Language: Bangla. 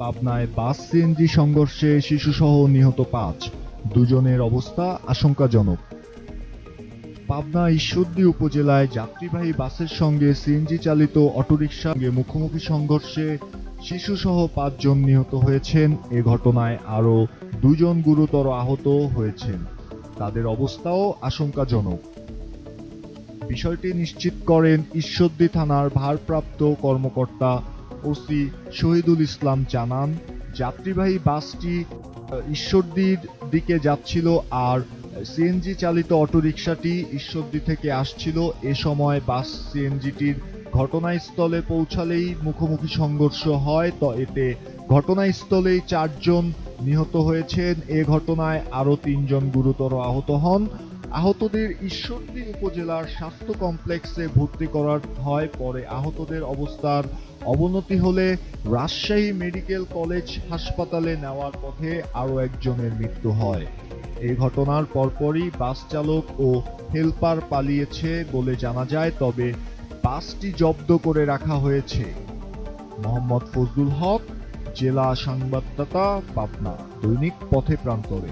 পাবনায় বাস সিএনজি সংঘর্ষে শিশুসহ নিহত ৫, দুজনের অবস্থা আশঙ্কাজনক। পাবনা ঈশ্বরদী উপজেলায় যাত্রীবাহী বাসের সঙ্গে সিএনজি চালিত অটোরিকশার মুখোমুখি সংঘর্ষে শিশুসহ ৫ জন নিহত হয়েছেন। এ ঘটনায় আরও ২ জন গুরুতর আহত হয়েছেন, তাদের অবস্থাও আশঙ্কাজনক। বিষয়টি নিশ্চিত করেন ঈশ্বরদী থানার ভারপ্রাপ্ত কর্মকর্তা ওসি শহীদুল ইসলাম। জানান, যাত্রীবাহী বাসটি ঈশ্বরদীর দিকে যাচ্ছিল আর সিএনজি চালিত অটোরিকশাটি ঈশ্বরদী থেকে আসছিল। এ সময় বাস সিএনজিটির ঘটনাস্থলে পৌঁছালেই মুখোমুখি সংঘর্ষ হয়। এতে ঘটনাস্থলেই ৪ জন নিহত হয়েছেন। এ ঘটনায় আরও ৩ জন গুরুতর আহত হন। আহতদের ঈশ্বরদী উপজেলার স্বাস্থ্য কমপ্লেক্সে ভর্তি করা হয়। পরে আহতদের অবস্থার অবনতি হলে রাজশাহী মেডিকেল কলেজ হাসপাতালে নেওয়ার পথে আরও একজনের মৃত্যু হয়। এই ঘটনার পরপরই বাস চালক ও হেলপার পালিয়েছে বলে জানা যায়, তবে বাসটি জব্দ করে রাখা হয়েছে। মোহাম্মদ ফজলুল হক, জেলা সংবাদদাতা, পাবনা, দৈনিক পথে প্রান্তরে।